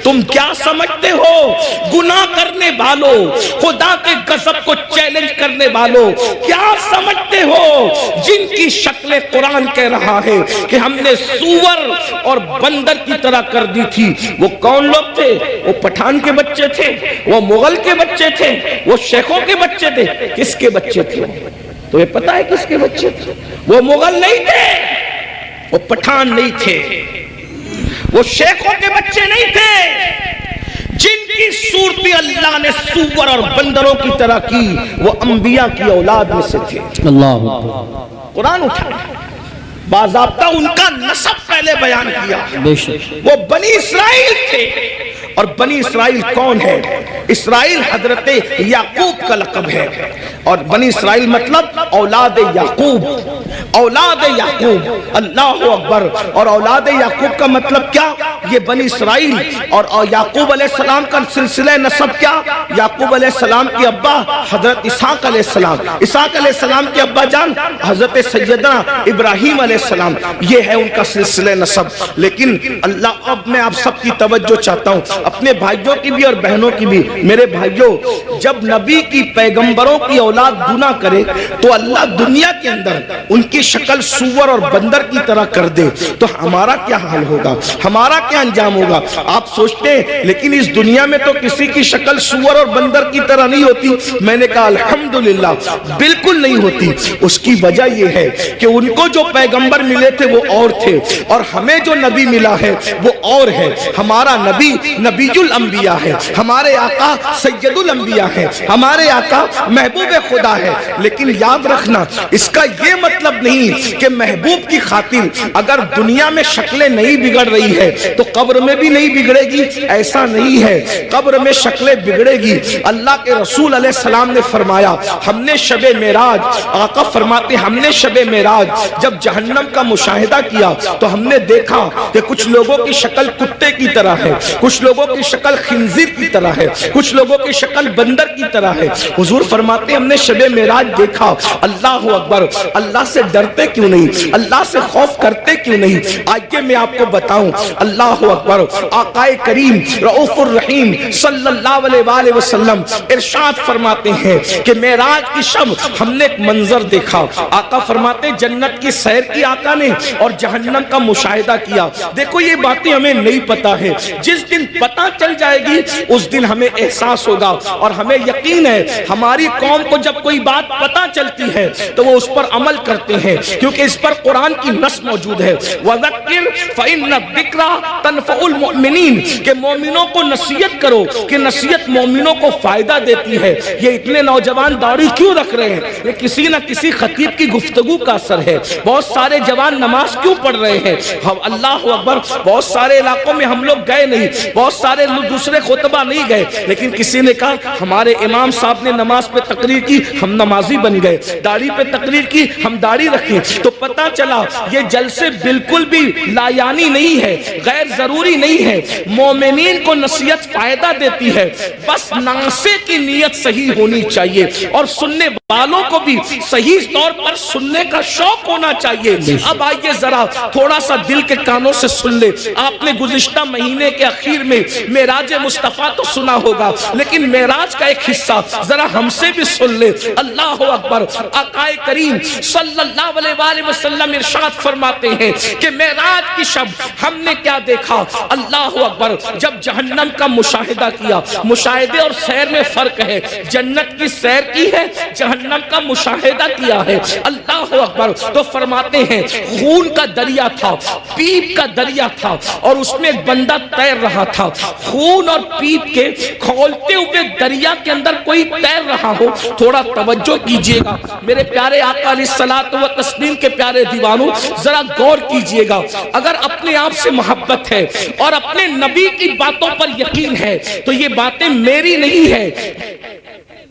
تم کیا سمجھتے ہو گناہ کرنے والوں، خدا کے غضب کو چیلنج کرنے والوں، کیا سمجھتے ہو جن کی شکل قرآن کہہ رہا ہے کہ ہم نے سور اور بندر کی طرح کر دی تھی؟ وہ کون لوگ تھے؟ وہ پٹھان کے بچے تھے، وہ مغل کے بچے تھے، وہ شیخوں کے بچے تھے؟ کس کے بچے تھے؟ تو یہ پتا ہے کس کے بچے تھے؟ وہ مغل نہیں تھے، وہ پٹھان نہیں تھے، وہ شیخوں کے بچے نہیں تھے۔ جن کی صورت اللہ نے سور اور بندروں کی طرح کی وہ انبیاء کی اولاد میں سے تھے۔ اللہ قرآن اٹھا باضابطہ ان کا نسب پہلے بیان کیا۔ بے شک وہ بنی اسرائیل تھے، اور بنی اسرائیل کون ہے؟ اسرائیل حضرت یعقوب کا لقب ہے، اور بنی اسرائیل مطلب اولاد یعقوب، اولاد یعقوب، اللہ اکبر۔ اور اولاد یعقوب کا مطلب کیا؟ یہ بنی اسرائیل اور یعقوب علیہ السلام کا سلسلہ نسب کیا؟ یعقوب علیہ السلام کی ابا حضرت اسحاق علیہ السلام، اسحاق علیہ السلام کی ابا جان حضرت سیدنا ابراہیم علیہ السلام، یہ ہے ان کا سلسلہ نسب۔ لیکن اللہ، اب میں آپ سب کی توجہ چاہتا ہوں، اپنے بھائیوں کی بھی اور بہنوں کی بھی۔ میرے بھائیوں، جب نبی کی پیغمبروں کی اولاد گناہ کرے تو اللہ دنیا کے اندر ان کی شکل سور اور بندر کی طرح کر دے تو ہمارا کیا حال ہوگا، ہمارا کیا انجام ہوگا؟ آپ سوچتے ہیں لیکن اس دنیا میں تو کسی کی شکل سور اور بندر کی طرح نہیں ہوتی۔ میں نے کہا الحمدللہ بالکل نہیں ہوتی۔ اس کی وجہ یہ ہے کہ ان کو جو پیغمبر ملے تھے وہ اور تھے، اور ہمیں جو نبی ملا ہے وہ اور ہے۔ ہمارا نبی نبی الانبیاء ہے، ہمارے آقا سید الانبیاء ہے، ہمارے آقا محبوب خدا ہے۔ لیکن یاد رکھنا، اس کا یہ مطلب نہیں کہ محبوب کی خاطر اگر دنیا میں شکلیں نہیں بگڑ رہی ہے تو قبر میں بھی نہیں بگڑے گی، ایسا نہیں ہے۔ قبر میں شکلیں بگڑے گی۔ اللہ کے رسول علیہ السلام نے فرمایا، ہم نے شب معراج، آقا فرماتے ہم نے شب معراج جب جہنم کا مشاہدہ کیا تو ہم نے دیکھا کہ کچھ لوگوں کی شکل کتے کی طرح ہے، کچھ لوگوں کی شکل خنزیر کی طرح ہے، کچھ لوگوں کی شکل بندر کی طرح ہے۔ حضور فرماتے ہم نے شب معراج دیکھا۔ اللہ اکبر، اللہ سے ڈرتے کیوں نہیں؟ اللہ سے خوف کرتے کیوں نہیں؟ آئیے میں آپ کو بتاؤں۔ اللہ اکبر، آقا کریم رؤوف الرحیم صلی اللہ علیہ وآلہ وسلم ارشاد فرماتے ہیں کہ معراج کی شب ہم نے ایک منظر دیکھا۔ آقا فرماتے جنت کی سیر کی آقا نے اور جہنم کا مشاہدہ کیا۔ دیکھو یہ باتیں ہمیں نہیں پتا ہے، جس دن پتا چل جائے گی اس دن ہمیں احساس ہوگا، اور ہمیں یقین ہے ہماری قوم کو جب کوئی بات پتا چلتی ہے تو وہ اس پر عمل کرتے ہیں، کیونکہ اس پر قرآن کی نص موجود ہے، وَذَكِّرْ فَإِنَّ الذِّكْرَى تَنفَعُ الْمُؤْمِنِينَ، کہ مومنوں کو نصیحت کرو کہ نصیحت مومنوں کو فائدہ دیتی ہے۔ یہ اتنے نوجوان داڑھی کیوں رکھ رہے ہیں؟ یہ کسی نہ کسی خطیب کی گفتگو کا اثر ہے۔ بہت سارے جوان نماز کیوں پڑھ رہے ہیں؟ اللہ اکبر، بہت سارے علاقوں میں ہم لوگ گئے نہیں، بہت سارے دوسرے خطبہ نہیں گئے، لیکن کسی نے کہا ہمارے امام صاحب نے نماز پہ تقریر کی، ہم نمازی بن گئے، داڑھی پہ تقریر کی، ہم داڑھی رکھیں۔ تو پتا چلا یہ جلسے بالکل بھی لایانی نہیں ہے، غیر ضروری نہیں ہے۔ مومنین کو نصیحت فائدہ دیتی ہے، بس ناصح کی نیت صحیح ہونی چاہیے، اور سننے والوں کو بھی صحیح طور پر سننے کا شوق ہونا چاہیے۔ اب آئیے ذرا تھوڑا سا دل کے کانوں سے سن لے۔ آپ نے گزشتہ مہینے کے اخیر میں معراج مصطفیٰ تو سنا ہوگا، لیکن معراج کا ایک حصہ ذرا ہم سے بھی سن لے۔ اللہ اکبر، آقا کریم صلی اللہ علیہ وآلہ وسلم ارشاد فرماتے ہیں کہ معراج کی شب ہم نے کیا دیکھا؟ اللہ اکبر، جب جہنم کا مشاہدہ کیا۔ مشاہدے اور سیر میں فرق ہے، جنت کی سیر کی ہے، جہنم کا مشاہدہ کیا ہے۔ اللہ اکبر، تو فرماتے ہیں خون کا دریا تھا، پیپ کا دریا تھا، اور اس میں ایک بندہ تیر رہا تھا۔ خون اور پیپ کے کھولتے ہوئے دریا کے اندر کوئی تیر رہا ہو، تھوڑا توجہ کیجئے گا میرے پیارے آقا علیہ الصلوۃ والتسلیم کے پیارے دیوانوں، ذرا غور کیجئے گا۔ اگر اپنے آپ سے محبت ہے اور اپنے نبی کی باتوں پر یقین ہے تو یہ باتیں میری نہیں ہے،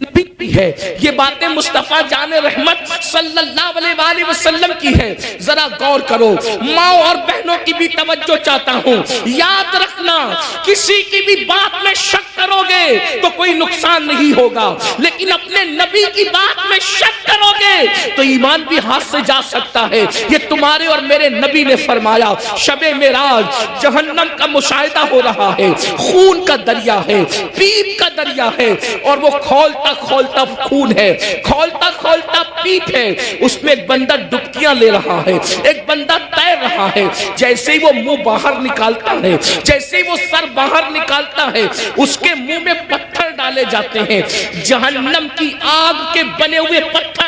نبی کی ہے، یہ باتیں مصطفیٰ جان رحمت صلی اللہ علیہ وآلہ وسلم کی ہے۔ ذرا غور کرو، ماں اور بہنوں کی بھی توجہ چاہتا ہوں، یاد رکھنا کسی کی بھی بات میں شک کرو گے تو کوئی نقصان نہیں ہوگا، لیکن اپنے نبی کی بات میں شک کرو گے تو ایمان بھی ہاتھ سے جا سکتا ہے۔ یہ تمہارے اور میرے نبی نے فرمایا، شب معراج جہنم کا مشاہدہ ہو رہا ہے، خون کا دریا ہے، پیپ کا دریا ہے، اور وہ کھولتا کھولتا خون ہے، کھولتا کھولتا پیپ ہے، اس میں ایک بندہ ڈبکیاں لے رہا ہے، ایک بندہ تیر رہا ہے۔ جیسے ہی وہ منہ باہر نکالتا ہے، جیسے ہی وہ سر باہر نکالتا ہے، اس کے منہ میں پتھر ڈالے جاتے ہیں، جہنم کی آگ کے بنے ہوئے پتھر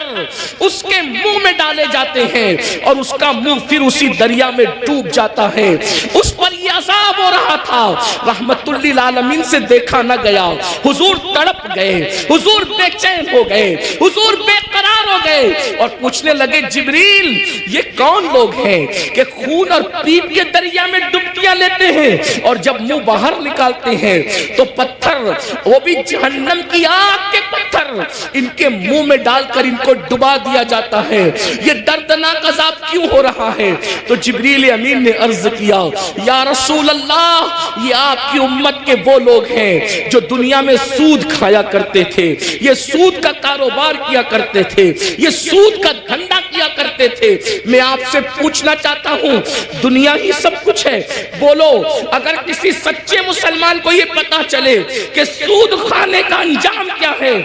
اس کے منہ میں ڈالے جاتے ہیں، اور اس کا منہ پھر اسی دریا میں ڈوب جاتا ہے۔ اس پر یہ عذاب ہو رہا تھا، رحمت للعالمین سے دیکھا نہ گیا، حضور تڑپ گئے، حضور بے چین ہو گئے، حضور بے قرار ہو گئے، اور پوچھنے لگے جبریل یہ کون لوگ ہیں کہ خون اور پیپ کے دریا میں ڈبکیاں لیتے ہیں، اور جب منہ باہر نکالتے ہیں تو پتھر، وہ بھی جہنم کی آگ کے پتھر، ان کے منہ میں ڈال کر ان کو ڈبا دیا جاتا ہے۔ یہ دردناک عذاب کیوں ہو رہا ہے؟ تو جبریل امین نے عرض کیا، یا رسول اللہ یہ آپ کی امت کے وہ لوگ ہیں جو دنیا میں سود کھایا کرتے تھے، یہ سود کا کاروبار کیا کرتے تھے، یہ سود کا دھندا کیا کرتے تھے۔ میں آپ سے پوچھنا چاہتا ہوں، دنیا ہی سب کچھ ہے، بولو اگر کسی سچے مسلمان کو یہ پتا چلے کہ سود کھانے کا انجام کیا ہے،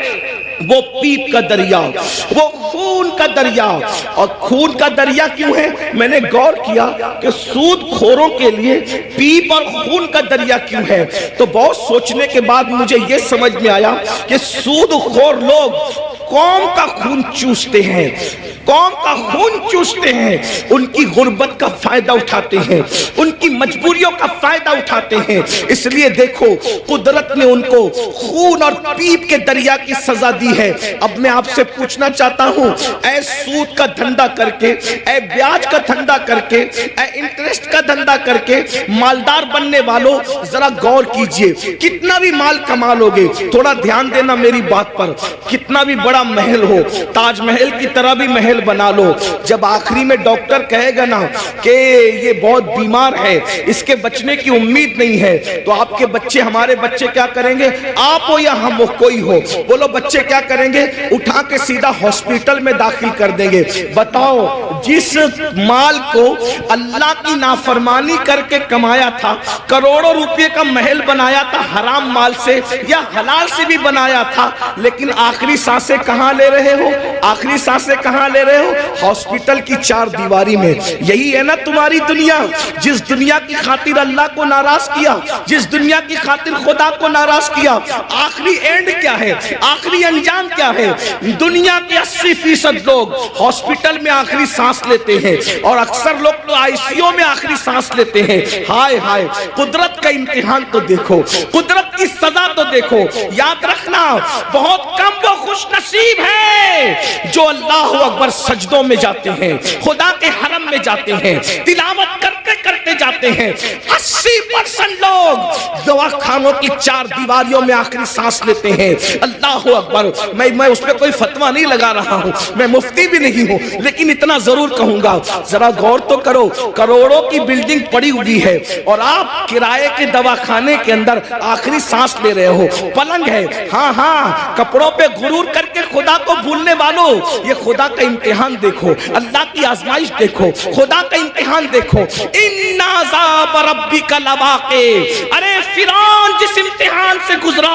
وہ پیپ کا دریا، وہ خون کا دریا، اور خون کا دریا کیوں ہے؟ میں نے غور کیا کہ سود خوروں کے لیے پیپ اور خون کا دریا کیوں ہے، تو بہت سوچنے کے بعد مجھے یہ سمجھ میں آیا کہ سود خور لوگ قوم کا خون چوستے ہیں، قوم کا خون چوستے ہیں، ان کی غربت کا فائدہ اٹھاتے ہیں، ان کی مجبوریوں کا فائدہ اٹھاتے ہیں۔ اس لیے دیکھو قدرت نے ان کو خون اور پیپ کے دریا کی سزا دی ہے۔ اب میں آپ سے پوچھنا چاہتا ہوں، اے سود کا دھندا کر کے، اے بیاج کا دھندا کر کے، اے انٹرسٹ کا دھندا کر کے مالدار بننے والوں، ذرا غور کیجئے، کتنا بھی مال کما لوگے، تھوڑا دھیان دینا میری بات پر، کتنا بھی بڑا محل ہو، تاج محل کی طرح بھی محل بنا لو، جب آخری میں ڈاکٹر کہے گا نا کہ یہ بہت بیمار ہے، اس کے بچنے کی امید نہیں ہے، تو آپ کے بچے، ہمارے بچے کیا کریں گے؟ آپ ہو یا ہم ہو، کوئی ہو، بولو بچے کیا کریں گے؟ اٹھا کے سیدھا ہاسپٹل میں داخل کر دیں گے۔ بتاؤ جس مال کو اللہ کی نافرمانی کر کے کمایا تھا، کروڑوں روپے کا محل بنایا تھا حرام مال سے یا حلال سے بھی بنایا تھا، لیکن آخری سانسیں کہاں لے رہے ہو؟ آخری سانسیں کہاں لے رہے ہو؟ ہاسپٹل کی چار دیواری میں۔ یہی ہے نا تمہاری دنیا، جس دنیا کی خاطر اللہ کو ناراض کیا، جس دنیا کی خاطر خدا کو ناراض کیا، آخری اینڈ کیا ہے؟ آخری انجام کیا ہے؟ دنیا کے 80% لوگ ہاسپٹل میں آخری سانس لیتے ہیں، اور اکثر لوگ تو آئی سی یو میں آخری سانس لیتے ہیں۔ ہائے ہائے، قدرت کا امتحان تو دیکھو، قدرت کی سزا تو دیکھو۔ یاد رکھنا بہت کم وہ خوش نصیب ہے جو اللہ اکبر سجدوں میں جاتے ہیں، خدا کے حرم میں جاتے ہیں، تلاوت کرتے کرتے جاتے ہیں۔ 80% لوگ دوا خانوں کی چار دیواریوں میں آخری سانس لیتے ہیں۔ اللہ اکبر، میں اس پہ کوئی فتویٰ نہیں لگا رہا ہوں، میں مفتی بھی نہیں ہوں، لیکن اتنا ضرور کہوں گا، ذرا غور تو کرو، کروڑوں کی بلڈنگ پڑی ہوئی ہے اور آپ کرائے کے دواخانے کے اندر آخری سانس لے رہے ہو۔ پلنگ ہے، ہاں ہاں، کپڑوں پہ غرور کر کے خدا کو بھولنے والوں، یہ خدا کا امتحان دیکھو، اللہ کی آزمائش دیکھو، خدا کا امتحان دیکھو۔ ان عذاب ربک لواقع، ارے فرعون جس امتحان سے گزرا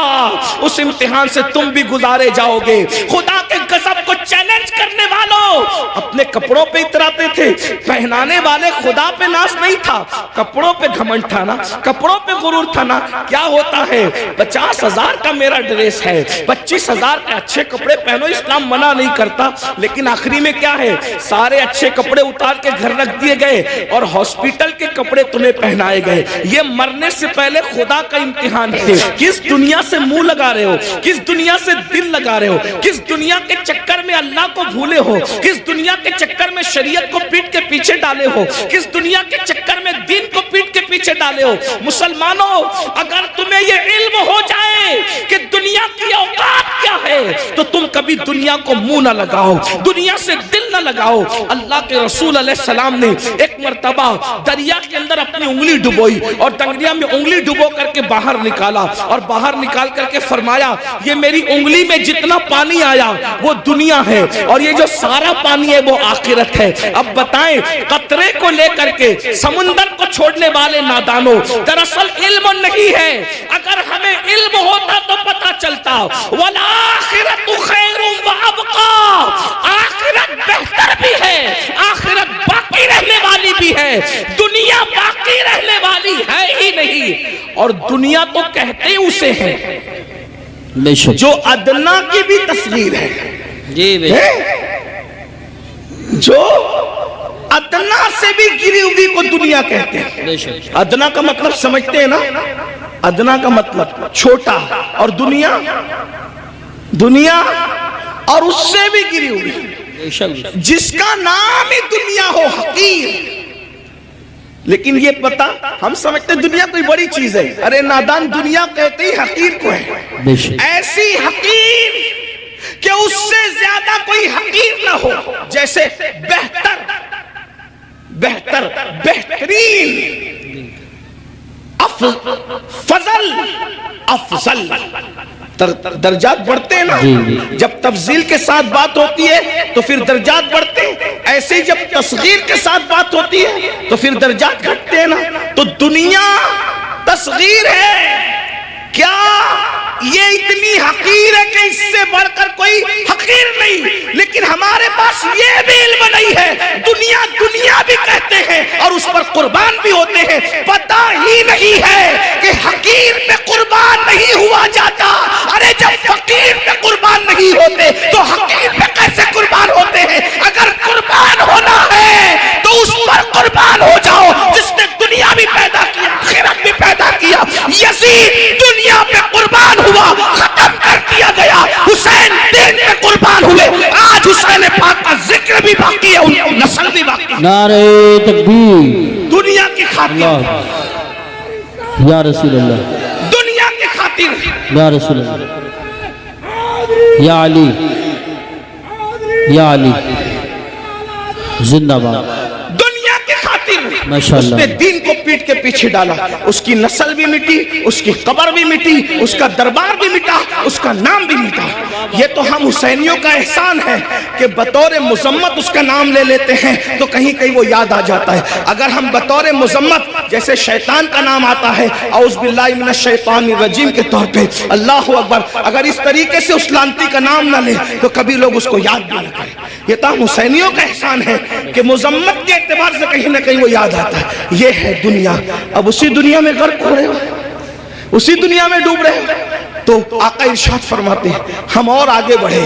اس امتحان سے تم بھی گزارے جاؤ گے۔ خدا کے غضب کو چیلنج کرنے والوں اپنے کپڑوں پہ اتراتے تھے، پہنانے والے خدا پہ ناز نہیں تھا، کپڑوں پہ گھمنڈ تھا نا، کپڑوں پہ غرور تھا نا۔ کیا ہوتا ہے؟ 50,000 کا میرا ڈریس ہے، 25,000 کے اچھے کپڑے پہنو، اسلام منع نہیں کرتا، لیکن آخری میں کیا ہے؟ سارے اچھے کپڑے اتار کے گھر رکھ دیے گئے اور ہاسپٹل کے کپڑے تمہیں پہنائے گئے۔ یہ مرنے سے پہلے خدا کا امتحان ہے۔ کس دنیا سے منہ لگا رہے ہو؟ کس دنیا سے دل لگا رہے ہو؟ کس دنیا کے چکر میں اللہ کو بھولے ہو؟ کس دنیا کے چکر میں شریعت کو پیٹ کے پیچھے ڈالے ہو؟ کس دنیا کے چکر میں دین کو پیٹ کے پیچھے ڈالے ہو؟ مسلمانوں، اگر تمہیں یہ علم ہو جائے کہ دنیا کی اوقات کیا ہے، تو تم کبھی دنیا کو منہ نہ لگاؤ, دنیا سے دل نہ لگاؤ. اللہ کے رسول علیہ السلام نے ایک مرتبہ دریا کے اندر اپنی انگلی ڈبوئی اور دریا میں انگلی ڈبو کر کے باہر نکالا, اور باہر نکال کر کے فرمایا یہ میری انگلی میں جتنا پانی آیا وہ دنیا ہے, اور یہ جو سارا پانی ہے وہ آخرت ہے. اب بتائیں قطرے کو لے کر کے سمندر کو چھوڑنے والے نادانوں, دراصل علم نہیں ہے. اگر ہمیں علم ہوتا تو پتا چلتا والآخرت خیر وابقا, آخرت بہتر بھی ہے, آخرت باقی رہنے والی بھی ہے, دنیا باقی رہنے والی ہے ہی نہیں. اور دنیا تو کہتے اسے ہیں جو ادنا کی بھی تصغیر ہے, جو ادنا سے بھی گری ہوئی کو دنیا کہتے ہیں. ادنا کا مطلب سمجھتے ہیں نا, ادنا کا مطلب چھوٹا, اور دنیا دنیا اور اس سے بھی گری ہوئی. جس کا نام ہی دنیا ہو حقیر. لیکن یہ پتا ہم سمجھتے دنیا کوئی بڑی چیز ہے, ارے نادان دنیا کہتے ہی حقیر کو ہے. ایسی حقیر کہ اس سے زیادہ کوئی حقیر نہ ہو, جیسے بہتر بہتر بہترین, فضل افضل. درجات بڑھتے ہیں نا, جب تفضیل کے ساتھ بات ہوتی ہے تو پھر درجات بڑھتے ہیں, ایسے ہی جب تصغیر کے ساتھ بات ہوتی ہے تو پھر درجات گھٹتے ہیں نا. تو دنیا تصغیر ہے کیا, یہ اتنی حقیر ہے کہ اس سے بڑھ کر کوئی حقیر نہیں. لیکن ہمارے پاس یہ بھی علم نہیں ہے, دنیا دنیا بھی کہتے ہیں اور اس پر قربان بھی ہوتے ہیں. پتہ ہی نہیں ہے کہ حقیر پہ قربان نہیں ہوا جاتا. ارے جب فقیر پہ قربان نہیں ہوتے تو حقیر پہ کیسے قربان ہوتے ہیں؟ اگر قربان ہونا ہے تو اس پر قربان ہو جاؤ جس نے دنیا بھی پیدا کیا, آخرت بھی پیدا کیا. یزید دنیا پہ قربان ہوا, ختم کر دیا گیا. حسین دین پہ قربان ہوئے, آج حسین پاک کا ذکر بھی باقی ہے, ان کی نسل بھی باقی ہے. نعرہ تکبیر دنیا کی خاطر, یا رسول اللہ, دنیا کی خاطر, یا رسول اللہ, یا علی, یا علی زندہ باد. دنیا کی خاطر ماشاءاللہ. اس نے دین کو پیٹ کے پیچھے ڈالا, اس کی نسل بھی مٹی, اس کی قبر بھی مٹی, اس کا دربار بھی مٹا, اس کا نام بھی مٹا. یہ تو ہم حسینیوں کا احسان ہے کہ بطور مذمت اس کا نام لے لیتے ہیں تو کہیں کہیں وہ یاد آ جاتا ہے. اگر ہم بطور مذمت جیسے شیطان کا نام آتا ہے اعوذ باللہ من الشیطان الرجیم کے طور پہ, اللہ اکبر, اگر اس طریقے سے اس لانتی کا نام نہ لے تو کبھی لوگ اس کو یاد بھی نہ کریں. یہ تو ہم حسینیوں کا احسان ہے کہ مذمت کے اعتبار سے کہیں نہ کہیں وہ یاد آتا ہے. یہ ہے دنیا. اب اسی دنیا میں غرق ہو رہے ہو, اسی دنیا میں ڈوب رہے ہو. تو آقا ارشاد فرماتے ہیں ہم اور آگے بڑھے.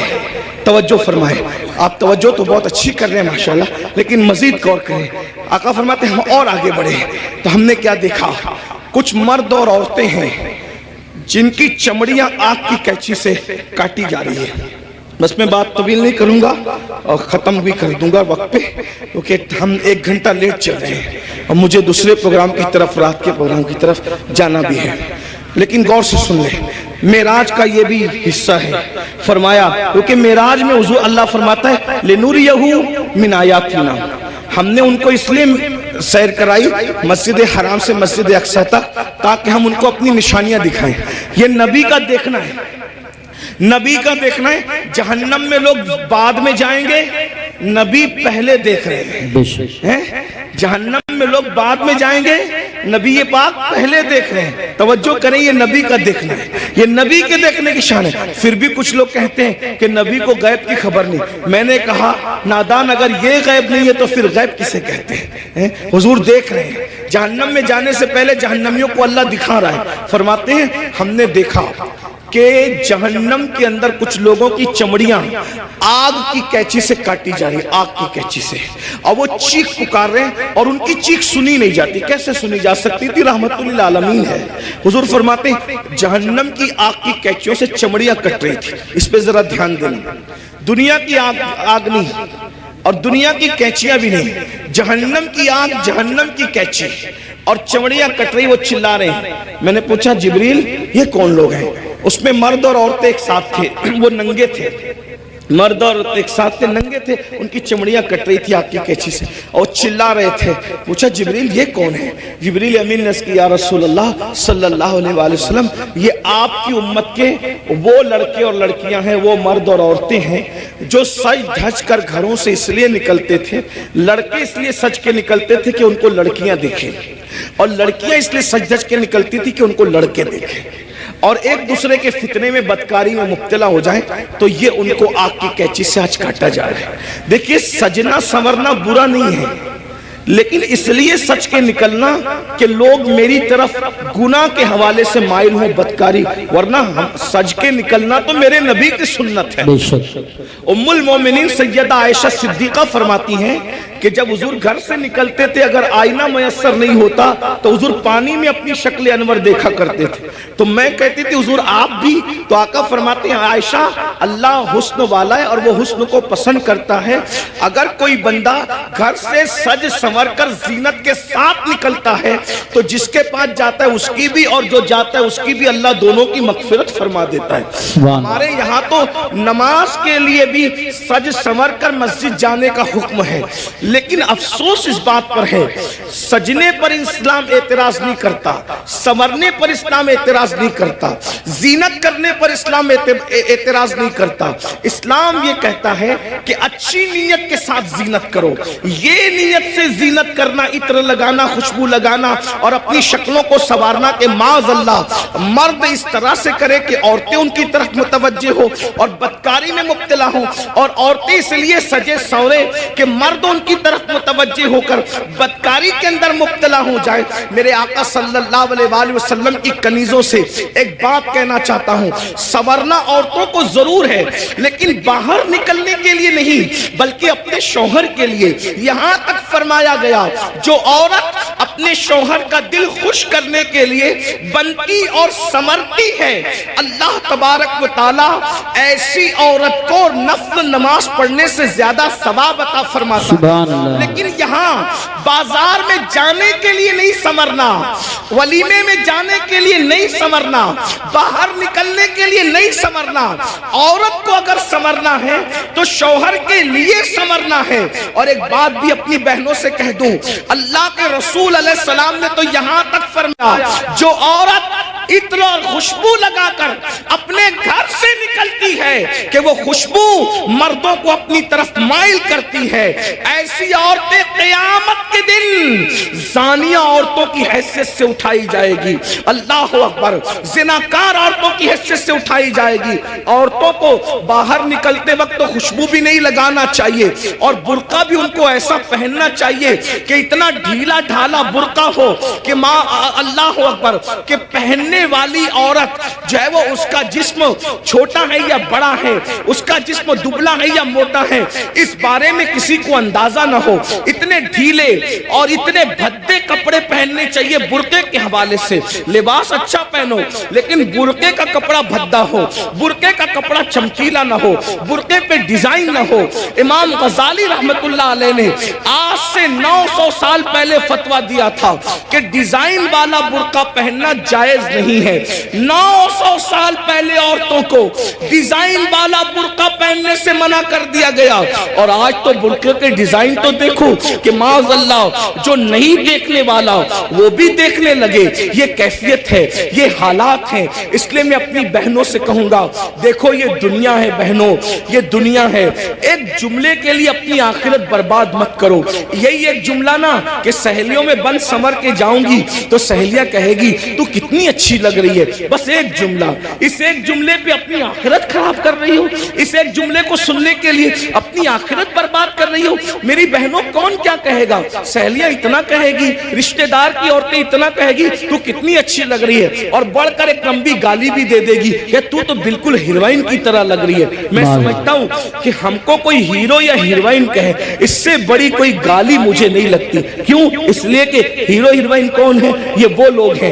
توجہ فرمائے, آپ توجہ تو بہت اچھی کر رہے ہیں ماشاءاللہ, لیکن مزید غور کریں. آقا فرماتے ہیں ہم اور آگے بڑھے تو ہم نے کیا دیکھا, کچھ مرد اور عورتیں ہیں جن کی چمڑیاں آگ کی کینچی سے کاٹی جا رہی ہے. بس میں بات طویل نہیں کروں گا اور ختم بھی کر دوں گا وقت پہ, کیونکہ ہم 1 گھنٹہ لیٹ چل رہے ہیں اور مجھے دوسرے پروگرام کی طرف, رات کے پروگرام کی طرف جانا بھی ہے. لیکن غور سے سن لیں, معراج کا یہ بھی حصہ ہے. فرمایا کیونکہ معراج میں حضور اللہ فرماتا ہے لِنُرِيَهُ مِنْ آیَاتِنَا, ہم نے ان کو اس لیے سیر کرائی مسجد حرام سے مسجد اقصی تک تاکہ ہم ان کو اپنی نشانیاں دکھائیں. یہ نبی کا دیکھنا ہے, نبی کا دیکھنا ہے. جہنم میں لوگ بعد میں جائیں گے, نبی پہلے دیکھ رہے ہیں. جہنم میں لوگ بعد میں جائیں گے, نبی پاک پہلے دیکھ رہے ہیں. توجہ کریں, یہ نبی کا دیکھنا ہے, یہ نبی کے دیکھنے کی شان ہے. پھر بھی کچھ لوگ کہتے ہیں کہ نبی کو غیب کی خبر نہیں. میں نے کہا نادان, اگر یہ غیب نہیں ہے تو پھر غیب کسے کہتے ہیں؟ حضور دیکھ رہے ہیں. جہنم میں جانے سے پہلے جہنمیوں کو اللہ دکھا رہا ہے. فرماتے ہیں ہم نے دیکھا کہ جہنم کے اندر کچھ لوگوں کی چمڑیاں آگ کی کینچی سے کاٹی جا رہی, آگ کی کینچی سے, اور وہ چیخ پکار رہے ہیں اور ان کی چیخ سنی نہیں جاتی. کیسے سنی جا سکتی تھی؟ رحمت للعالمین ہے. حضور فرماتے ہیں جہنم کی آگ کی کینچیوں سے چمڑیاں کٹ رہی تھی. اس پہ ذرا دھیان دینا, دنیا کی آگ نہیں اور دنیا کی کینچیاں بھی نہیں, جہنم کی آگ, جہنم کی کینچی اور چمڑیاں کٹ رہی, وہ چلا رہے ہیں. میں نے پوچھا جبریل یہ کون لوگ ہیں؟ اس میں مرد اور عورتیں ایک ساتھ تھے، وہ ننگے تھے، مرد اور عورتیں ایک ساتھ تھے، ننگے تھے، ان کی چمڑیاں کٹ رہی تھی آگ کی قینچی سے اور چلا رہے تھے۔ پوچھا جبریل یہ کون ہے؟ جبریل امین نے کہا یا رسول اللہ صلی اللہ علیہ وآلہ وسلم، یہ آپ کی امت کے وہ لڑکے اور لڑکیاں ہیں، وہ مرد اور عورتیں ہیں جو سج دھج کر گھروں سے اس لیے نکلتے تھے، لڑکے اس لیے سج کے نکلتے تھے کہ ان کو لڑکیاں دیکھیں، اور لڑکیاں اس لیے سج دھج کے نکلتی تھی کہ ان کو لڑکے دیکھیں، اور ایک دوسرے کے فتنے میں بدکاری میں مبتلا ہو جائیں تو یہ ان کو آگ کی قینچی سے آج کاٹا جا رہا ہے۔ دیکھیے سجنا سنورنا برا نہیں ہے، لیکن اس لیے سچ کے نکلنا کہ لوگ میری طرف گناہ کے حوالے سے مائل ہوں، بدکاری، ورنہ سج کے نکلنا تو میرے نبی کی سنت ہے۔ ام المومنین سیدہ عائشہ صدیقہ فرماتی ہیں کہ جب حضور گھر سے نکلتے تھے اگر آئینہ میسر نہیں ہوتا تو حضور پانی میں اپنی شکل انور دیکھا کرتے تھے، تو میں کہتی تھی حضور آپ بھی؟ تو آقا فرماتے ہیں عائشہ اللہ حسن والا ہے اور وہ حسن کو پسند کرتا ہے، اگر کوئی بندہ گھر سے سج سنور کر زینت کے ساتھ نکلتا ہے تو جس کے پاس جاتا ہے اس کی بھی اور جو جاتا ہے اس کی بھی اللہ دونوں کی مغفرت فرما دیتا ہے۔ ہمارے یہاں تو نماز کے لیے بھی سج سنور کر مسجد جانے کا حکم ہے، لیکن افسوس اس بات پر ہے سجنے پر اسلام اعتراض نہیں کرتا، سنورنے پر اسلام اعتراض نہیں کرتا، زینت کرنے پر اسلام اعتراض نہیں کرتا۔ اسلام یہ کہتا ہے کہ اچھی نیت کے ساتھ زینت کرو، یہ نیت سے زینت کرنا، عطر لگانا، خوشبو لگانا اور اپنی شکلوں کو سنوارنا کہ معاذ اللہ مرد اس طرح سے کرے کہ عورتیں ان کی طرف متوجہ ہو اور بدکاری میں مبتلا ہوں، اور عورتیں اس لیے سجے سورے کہ مرد ان کی طرف متوجہ ہو کر بدکاری کے اندر مبتلا ہو جائے۔ میرے آقا صلی اللہ علیہ وآلہ وسلم کی کنیزوں سے ایک بات کہنا چاہتا ہوں، سنورنا عورتوں کو ضرور ہے لیکن باہر نکلنے کے لیے نہیں بلکہ اپنے شوہر کے لیے۔ یہاں تک فرمایا گیا جو عورت اپنے شوہر کا دل خوش کرنے کے لیے بنتی اور سنورتی ہے، اللہ تبارک و تعالی ایسی عورت کو نفل نماز پڑھنے سے زیادہ ثواب عطا فرماتا ہے۔ لیکن یہاں بازار میں جانے کے لیے نہیں سنورنا، ولیمے میں جانے کے لیے نہیں سنورنا، باہر نکلنے کے لیے نہیں سنورنا، عورت کو اگر سنورنا ہے تو شوہر کے لیے سنورنا ہے۔ اور ایک بات بھی اپنی بہنوں سے کہہ دوں، اللہ کے رسول علیہ السلام نے تو یہاں تک فرمایا جو عورت عطر اور خوشبو لگا کر اپنے گھر سے نکلتی ہے کہ وہ خوشبو مردوں کو اپنی طرف مائل کرتی ہے، ایسی عورتیں قیامت کے دن زانیہ عورتوں کی حیثیت سے اٹھائی جائے گی۔ اللہ اکبر، زناکار عورتوں کی حیثیت سے اٹھائی جائے گی۔ عورتوں کو باہر نکلتے وقت تو خوشبو بھی نہیں لگانا چاہیے اور برقع بھی ان کو ایسا پہننا چاہیے کہ اتنا ڈھیلا ڈھالا برقع ہو کہ ماں اللہ اکبر کہ پہننے والی عورت جو ہے وہ اس کا جسم چھوٹا ہے یا بڑا ہے، اس کا جسم دبلا ہے یا موٹا ہے، اس بارے میں کسی کو اندازہ نہ ہو۔ اتنے ڈھیلے اور اتنے بھدے کپڑے پہننے چاہیے برقعے کے حوالے سے۔ لباس اچھا پہنو لیکن برقعے کا کپڑا بھدا ہو، برقعے کا کپڑا چمکیلا نہ ہو، برقعے پہ ڈیزائن نہ ہو۔ امام غزالی رحمت اللہ علیہ نے آج سے 900 سال پہلے فتویٰ دیا تھا کہ ڈیزائن والا برقع پہننا جائز نہیں ہے۔ 900 سال پہلے عورتوں کو ڈیزائن والا برقع پہننے سے منع کر دیا گیا، اور آج تو برقعے کے ڈیزائن تو دیکھو کہ معاذ اللہ جو نہیں دیکھنے والا وہ بھی دیکھنے لگے۔ یہ کیفیت ہے، یہ حالات ہیں۔ اس لیے میں اپنی بہنوں سے کہوں گا دیکھو یہ دنیا ہے بہنوں، یہ دنیا ہے، ایک جملے کے لیے اپنی آخرت برباد مت کرو۔ یہی ایک جملہ نا کہ سہیلیوں میں بند سمر کے جاؤں گی تو سہیلیاں کہے گی تو کتنی اچھی لگ رہی ہے، بس ایک جملہ، اس ایک جملے پہ اپنی آخرت خراب کر رہی ہو، اس ایک جملے کو سننے کے لیے اپنی آخرت برباد کر رہی ہو۔ میری بہنوں کون کیا کہے گا؟ سہیلیاں اتنا کہے گی، رشتہ دار کی عورتیں اتنا کہے گی تو کتنی اچھی لگ رہی ہے، اور بڑھ کر ایک لمبی گالی بھی دے دے گی کہ تو بالکل ہیروئن کی طرح لگ رہی ہے۔ میں سمجھتا ہوں کہ ہم کو کوئی ہیرو یا ہیروئن کہے اس سے بڑی کوئی گالی مجھے نہیں لگتی۔ کیوں؟ اس لیے کہ ہیرو ہیروئن کون ہے؟ یہ وہ لوگ ہیں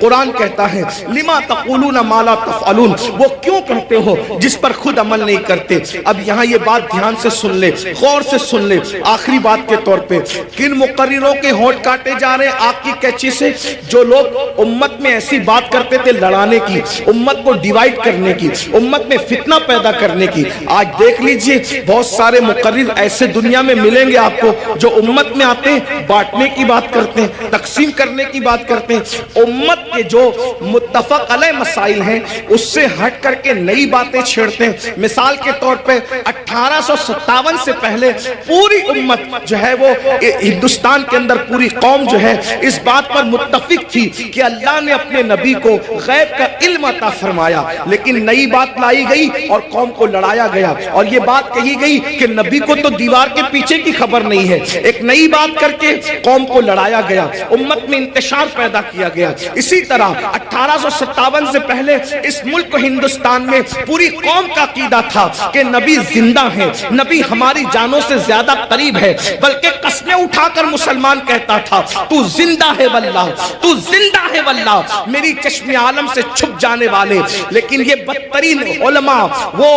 قرآن کہتا ہے لما تقولون ما لا تفعلون، وہ کیوں کرتے ہو جس پر خود عمل نہیں کرتے۔ اب یہاں یہ بات دھیان سے سن لے، غور سے سن لے، آخری بات کے طور پہ کن مقرروں کے ہونٹ کاٹے جا رہے ہیں آگ کی کیچی سے؟ جو لوگ امت میں ایسی بات کرتے تھے لڑانے کی، امت کو ڈیوائیڈ کرنے کی، امت میں فتنہ پیدا کرنے کی، آج دیکھ لیجئے بہت سارے مقرر ایسے دنیا میں ملیں گے آپ کو جو امت میں آتے ہیں بانٹنے کی بات کرتے ہیں، تقسیم کرنے کی بات کرتے ہیں۔ امت کے جو متفق علیہ مسائل ہیں اس سے ہٹ کر کے نئی باتیں چھیڑتے ہیں۔ مثال کے طور پہ 1857 سے پہلے پوری امت جو ہے وہ ہندوستان کے اندر پوری قوم جو ہے اس بات پر متفق تھی کہ اللہ نے اپنے نبی کو غیب کا علم عطا فرمایا، لیکن نئی بات لائی گئی اور قوم کو لڑایا گیا، اور یہ بات کہی گئی کہ نبی کو تو دیوار کے پیچھے کی خبر نہیں ہے، ایک نئی بات کر کے قوم کو لڑایا گیا، امت میں انتشار پیدا کیا گیا۔ اسی طرح 1857 سے پہلے اس ملک ہندوستان میں پوری قوم کا عقیدہ تھا کہ نبی زندہ ہے، نبی ہماری جانوں سے زیادہ قریب ہے، بلکہ قسمیں اٹھا کر مسلمان کہتا تھا تو زندہ ہے واللہ، تو زندہ ہے واللہ، میری چشم عالم سے چھپ جانے والے۔ لیکن یہ بدترین علماء، وہ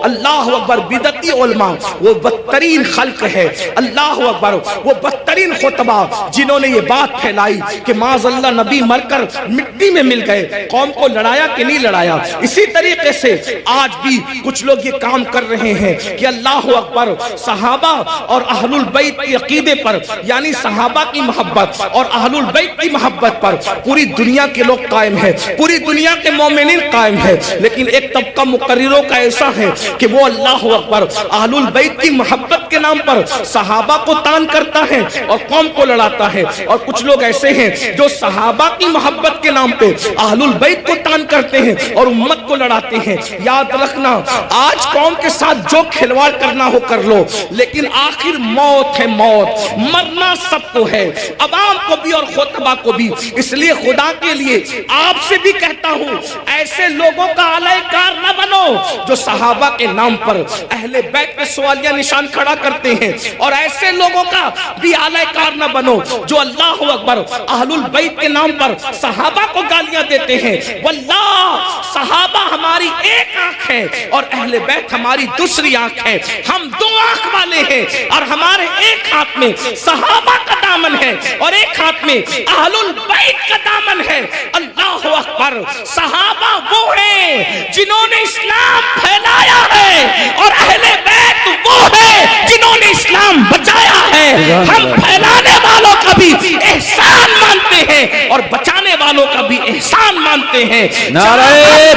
اللہ اکبر بدعتی علماء، وہ بدترین خلق ہے، اللہ اکبر، وہ بدترین خطبہ جنہوں نے یہ بات پھیلائی کہ معاذ اللہ نبی مر کر مٹی میں مل گئے، قوم کو لڑایا کہ نہیں لڑایا۔ اسی طریقے سے آج بھی کچھ لوگ یہ کام کر رہے ہیں کہ اللہ اکبر صحابہ اور اہل البیت کی عقیدے پر، یعنی صحابہ کی محبت اور اہل البیت کی محبت پر پوری دنیا کے لوگ قائم ہیں، پوری دنیا کے مومنین قائم ہیں، لیکن ایک طبقہ مقرروں کا ایسا ہے کہ وہ اللہ اکبر اہل البیت کی محبت کے نام پر صحابہ کو تان کرتا ہے اور قوم کو لڑاتا ہے، اور کچھ لوگ ایسے ہیں جو صحابہ کی محبت کے نام پہ اہل البیت کو تان کرتے ہیں اور امت کو لڑاتے ہیں۔ یاد رکھنا آج قوم کے ساتھ جو کھلواڑ کرنا ہو کر لو، لیکن آخر موت ہے، موت، مرنا سب کو ہے، عوام کو بھی اور خطبہ کو بھی۔ اس لیے خدا کے لیے آپ سے بھی کہتا ہوں ایسے لوگوں کا علیہ کار نہ بنو جو صحابہ کے نام پر اہل بیت پہ سوالیہ نشان کھڑا کرتے ہیں، اور ایسے لوگوں کا بھی علیہ کار نہ بنو جو اللہ اکبر اہل البیت کے نام پر صحابہ کو گالیاں دیتے ہیں۔ واللہ صحابہ ہماری ایک آنکھ ہے اور اہل بیت ہماری دوسری آنکھ ہے، ہم دو آنکھ والے ہیں، اور ہمارے ایک ہاتھ میں صحابہ کا دامن ہے اور ایک ہاتھ میں اہل البیت کا دامن ہے۔ اللہ اکبر، صحابہ وہ ہیں جنہوں نے اسلام پھیلایا ہے، اور اہل بیت وہ ہیں جنہوں نے اسلام بچایا ہے۔ ہم پھیلانے والوں کا بھی احسان مانتے ہیں اور بچانے والوں کا بھی احسان مانتے ہیں۔ نعرہ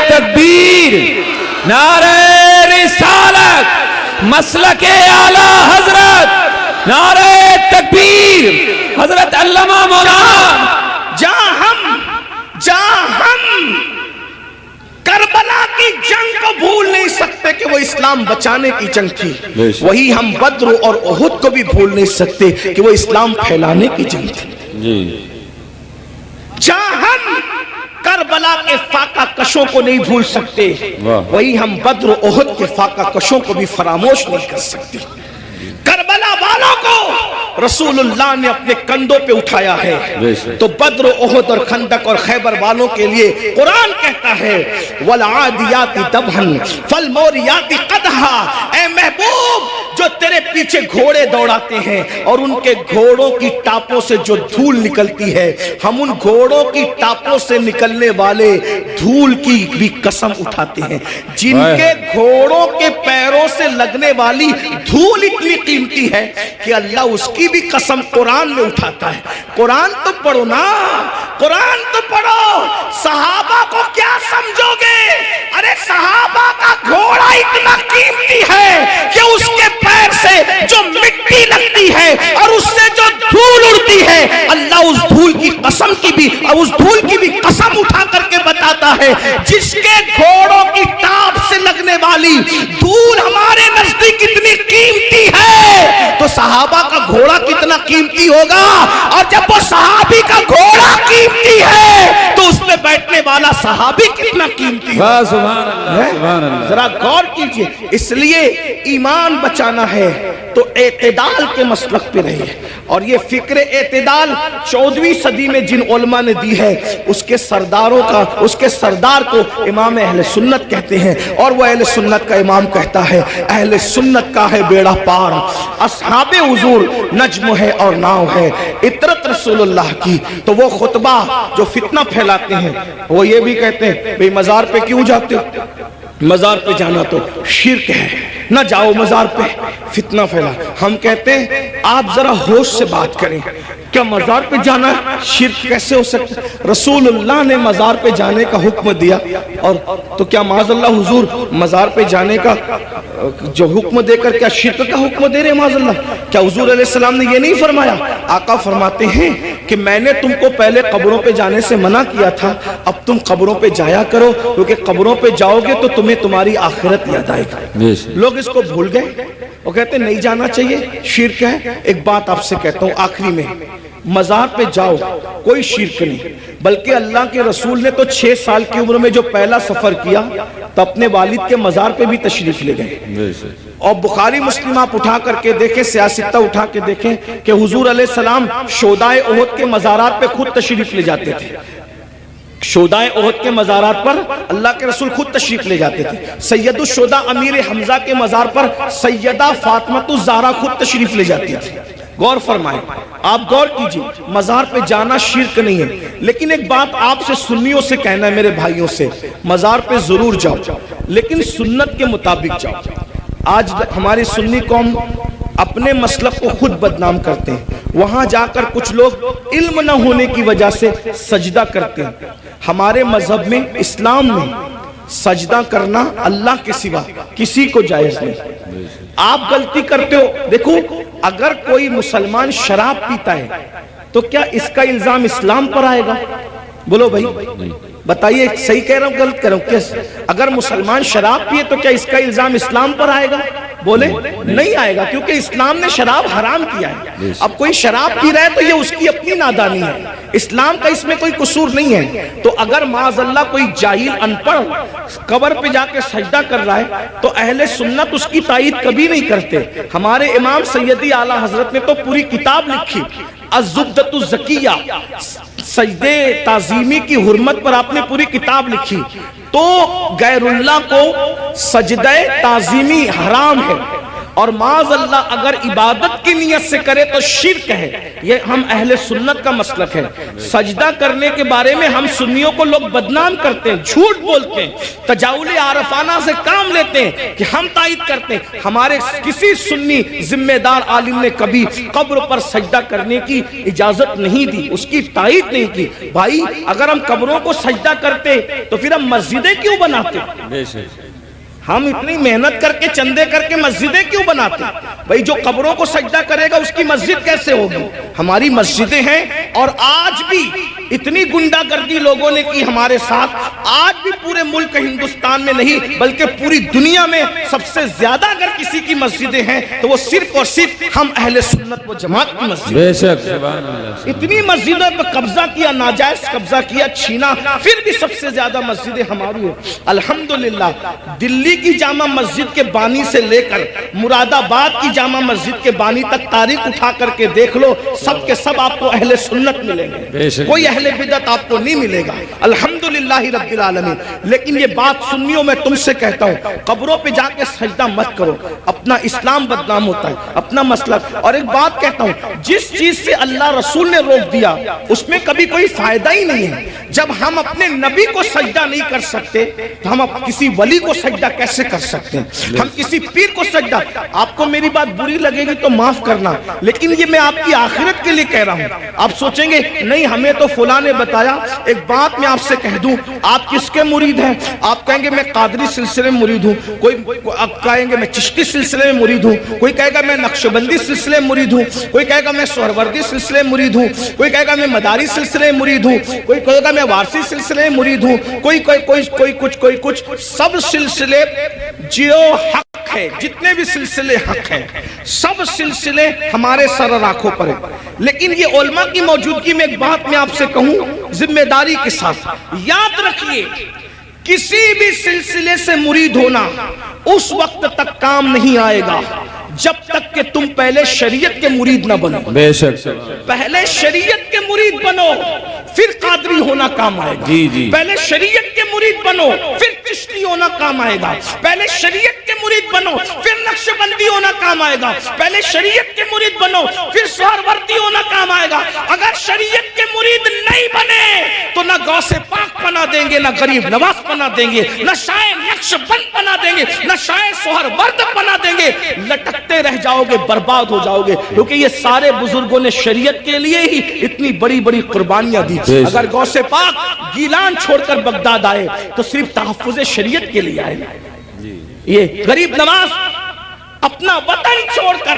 تکبیر، نعرہ رسالت، مسلک اعلی حضرت، نعرہ تکبیر، حضرت علامہ مولانا۔ جہاں ہم کربلا کی جنگ کو بھول نہیں سکتے کہ وہ اسلام بچانے کی جنگ تھی، وہی ہم بدر اور احد کو بھی بھول نہیں سکتے کہ وہ اسلام پھیلانے کی جنگ تھی۔ جہاں ہم کربلا کے فاقہ کشوں کو نہیں بھول سکتے، وہی ہم بدر و احد کے فاقہ کشوں کو بھی فراموش نہیں کر سکتے۔ کربلا والوں کو رسول اللہ نے اپنے کندھوں پہ اٹھایا ہے، تو بدر و احد اور خندق اور خیبر والوں کے لیے قرآن کہتا ہے وَالْعَادِيَاتِ دَبْحًا فَالْمُورِيَاتِ قَدْحًا۔ اے محبوب، جو تیرے پیچھے گھوڑے دوڑاتے ہیں اور ان کے گھوڑوں کی ٹاپوں سے جو دھول نکلتی ہے، ہم ان گھوڑوں کی ٹاپوں سے نکلنے والے دھول کی بھی قسم اٹھاتے ہیں۔ جن کے گھوڑوں کے پیروں سے لگنے والی دھول اتنی قیمتی ہے کہ اللہ اس کی بھی قسم قرآن میں اٹھاتا ہے۔ قرآن تو پڑھو نا، قرآن تو پڑھو۔ صحابہ کو کیا سمجھو گے؟ ارے صحابہ کا گھوڑا اتنا قیمتی ہے کہ اس کے پیر سے جو مٹی لگتی ہے اور اس سے جو دھول اڑتی ہے، اللہ اس دھول کی قسم کی بھی اور اس دھول کی بھی قسم اٹھا کر کے بتاتا ہے جس کے گھوڑوں کی ٹاپ سے لگنے والی دھول ہمارے نزدیک اتنی قیمتی ہے تو صحابہ کا گھوڑا کتنا قیمتی ہوگا، اور جب وہ صحابی کا گھوڑا قیمتی ہے تو اس میں بیٹھنے والا صحابی کتنا قیمتی ہے۔ سبحان اللہ، سبحان اللہ۔ ذرا غور کیجئے، اس لیے ایمان بچانا ہے تو اعتدال کے مسلک پہ رہیے، اور یہ فکر اعتدال 14ویں صدی میں جن علماء نے دی ہے اس کے سردار کو امام اہل سنت کہتے ہیں، اور وہ اہل سنت کا امام کہتا ہے اہل سنت کا ہے بیڑا پار، اصحاب حضور نجم ہے اور ناؤ ہے، اطرت رسول اللہ کی۔ تو وہ خطبہ جو فتنہ پھیلاتے ہیں وہ یہ بھی کہتے ہیں بھئی مزار پہ کیوں جاتے ہو؟ مزار پہ جانا تو شرک ہے، نہ جاؤ مزار پہ، فتنہ پھیلا۔ ہم کہتے ہیں آپ ذرا ہوش سے بات کریں، کیا مزار پہ جانا شرک کیسے ہو سکتا؟ رسول اللہ نے مزار پہ جانے کا حکم دیا، اور تو کیا معاذ اللہ حضور مزار پہ جانے کا جو حکم دے کر کیا شرک کا حکم دے رہے معاذ اللہ؟ کیا حضور علیہ السلام نے یہ نہیں فرمایا؟ آقا فرماتے ہیں کہ میں نے تم کو پہلے قبروں پہ جانے سے منع کیا تھا، اب تم قبروں پہ جایا کرو، کیونکہ قبروں پہ جاؤ گے تو تمہیں تمہاری آخرت یاد آئے گی۔ لوگ اس کو بھول گئے، وہ کہتے ہیں نہیں جانا چاہیے، شرک ہے۔ ایک بات آپ سے کہتا ہوں آخری میں، مزار پہ جاؤ کوئی شرک نہیں، بلکہ اللہ کے رسول نے تو 6 سال کی عمر میں جو پہلا سفر کیا تو اپنے والد کے مزار پہ بھی تشریف لے گئے۔ اور بخاری مسلم آپ اٹھا کر کے دیکھیں، سیاستہ اٹھا کے دیکھیں کہ حضور علیہ السلام شہدائے احد کے مزارات پہ خود تشریف لے جاتے تھے۔ شہدائے احد کے مزارات پر اللہ کے رسول خود تشریف لے جاتے تھے۔ سید الشہداء امیر حمزہ کے مزار پر سیدہ فاطمہ الزہرا خود تشریف لے جاتی تھی۔ غور فرمائیں، آپ غور کیجئے، مزار پہ جانا شرک نہیں ہے، لیکن ایک بات آپ سے سنیوں سے کہنا ہے، میرے بھائیوں سے، مزار پہ ضرور جاؤ لیکن سنت کے مطابق جاؤ۔ آج ہماری سنی قوم اپنے مسلک کو خود بدنام کرتے ہیں، وہاں جا کر کچھ لوگ علم نہ ہونے کی وجہ سے سجدہ کرتے ہیں۔ ہمارے مذہب میں، اسلام میں سجدہ کرنا اللہ کے سوا کسی کو جائز نہیں۔ آپ غلطی کرتے ہو، دیکھو اگر کوئی مسلمان شراب پیتا ہے تو کیا اس کا الزام اسلام پر آئے گا؟ بولو بھائی، بتائیے صحیح کہہ رہا ہوں غلط کہہ رہا ہوں؟ اگر مسلمان شراب پیے تو کیا اس کا الزام اسلام پر آئے گا؟ بولے نہیں آئے گا، کیونکہ اسلام نے شراب حرام کیا ہے۔ اب کوئی شراب پی رہا ہے تو یہ اس کی اپنی نادانی ہے، اسلام کا اس میں کوئی قصور نہیں ہے۔ تو اگر معاذ اللہ کوئی جاہل ان پڑھ قبر پہ جا کے سجدہ کر رہا ہے تو اہل سنت اس کی تائید کبھی نہیں کرتے۔ ہمارے امام سیدی اعلیٰ حضرت نے تو پوری کتاب لکھی، الزبدۃ الزکیہ، سجدے تعظیمی کی حرمت پر آپ نے پوری کتاب لکھی۔ تو غیر اللہ کو سجدہ تعظیمی حرام ہے، اور معاذ اللہ اگر عبادت کی نیت سے کرے تو شرک ہے۔ یہ ہم اہل سنت کا مسلک ہے۔ سجدہ کرنے کے بارے میں ہم سنیوں کو لوگ بدنام کرتے ہیں، جھوٹ بولتے ہیں، تجاؤل عارفانہ سے کام لیتے ہیں کہ ہم تائید کرتے ہیں۔ ہمارے کسی سنی ذمہ دار عالم نے کبھی قبر پر سجدہ کرنے کی اجازت نہیں دی، اس کی تائید نہیں کی۔ بھائی اگر ہم قبروں کو سجدہ کرتے تو پھر ہم مسجدیں کیوں بناتے؟ ہم اتنی محنت کر کے چندے کر کے مسجدیں کیوں بناتے؟ بھئی جو قبروں کو سجدہ کرے گا اس کی مسجد کیسے ہوگی؟ ہماری مسجدیں ہیں، اور آج بھی اتنی گنڈا گردی لوگوں نے کی ہمارے ساتھ، آج بھی پورے ملک ہندوستان میں نہیں بلکہ پوری دنیا میں سب سے زیادہ اگر کسی کی مسجدیں ہیں تو وہ صرف اور صرف ہم اہل سنت و جماعت کی مسجد۔ بے شک، سبحان اللہ۔ اتنی مسجدوں پر قبضہ کیا، ناجائز قبضہ کیا، چھینا، پھر بھی سب سے زیادہ مسجدیں ہماری ہیں۔ الحمدللہ دلی کی جامع مسجد کے بانی سے لے کر مراد آباد کی جامع مسجد کے بانی تک تاریخ اٹھا کر کے دیکھ لو، سب کے سب آپ کو اہل سنت ملیں گے، کوئی اہل بدعت آپ کو نہیں ملے گا، الحمدللہ رب العالمین۔ لیکن یہ بات سنیوں میں تم سے کہتا ہوں، قبروں پہ جا کے سجدہ مت کرو، اپنا اسلام بدنام ہوتا ہے، اپنا مسلک۔ اور ایک بات کہتا ہوں، جس چیز سے اللہ رسول نے روک دیا اس میں کبھی کوئی فائدہ ہی نہیں ہے۔ جب ہم اپنے نبی کو سجدہ نہیں کر سکتے تو ہم کسی ولی کو سجدہ کیسے کر سکتے ہیں؟ ہم کسی پیر کو سجدہ، آپ کو میری بات بری لگے گی تو معاف کرنا، لیکن یہ میں آپ کی آخرت کے لیے کہہ رہا ہوں۔ آپ سوچیں گے نہیں ہمیں تو فلاں نے بتایا۔ ایک بات میں آپ سے کہہ دوں، آپ کس کے مرید ہیں؟ آپ کہیں گے میں قادری سلسلے میں مرید ہوں، کوئی کہیں گے میں چشتی سلسلے میں مرید ہوں، کوئی کہے گا میں نقشبندی سلسلے میں مرید ہوں، کوئی کہے گا میں سہروردی سلسلے میں مرید ہوں، کوئی کہے گا میں مداری سلسلے میں مرید ہوں، کوئی کہے گا میں وارسی سلسلے میں مرید ہوں، کوئی کچھ۔ سب سلسلے جو حق ہے، جتنے بھی سلسلے حق ہیں، سب سلسلے ہمارے سر آنکھوں پر ہیں۔ لیکن یہ علماء کی موجودگی میں ایک بات میں آپ سے کہوں ذمہ داری کے ساتھ، یاد رکھیے کسی بھی سلسلے سے مرید ہونا اس وقت تک کام نہیں آئے گا جب تک کہ تم پہلے شریعت کے مرید نہ بنو. بے شک. پہلے شریعت کے مرید بنو پھر قادری ہونا کام آئے گا. جی جی. پہلے شریعت کے مرید بنو پھر چشتی ہونا کام آئے گا. پہلے شریعت کے مرید بنو پھر نقش بندی ہونا کام آئے گا. پہلے شریعت کے مرید بنو پھر سہروردی ہونا کام آئے گا. اگر شریعت کے مرید نہیں بنے تو نہ غوث پاک بنا دیں گے، نہ غریب نواز بنا دیں گے، نہ شاعر نقش بند بنا دیں گے، نہ شاعر سہرورد بنا دیں گے. لٹکتے رہ جاؤ گے، برباد ہو جاؤ گے. کیونکہ یہ سارے بزرگوں نے شریعت کے لیے ہی اتنی بڑی بڑی قربانیاں دی. اگر غوث پاک گیلان چھوڑ کر بغداد آئے تو صرف تحفظ شریعت کے لیے آئے. یہ غریب نواز اپنا وطن چھوڑ کر،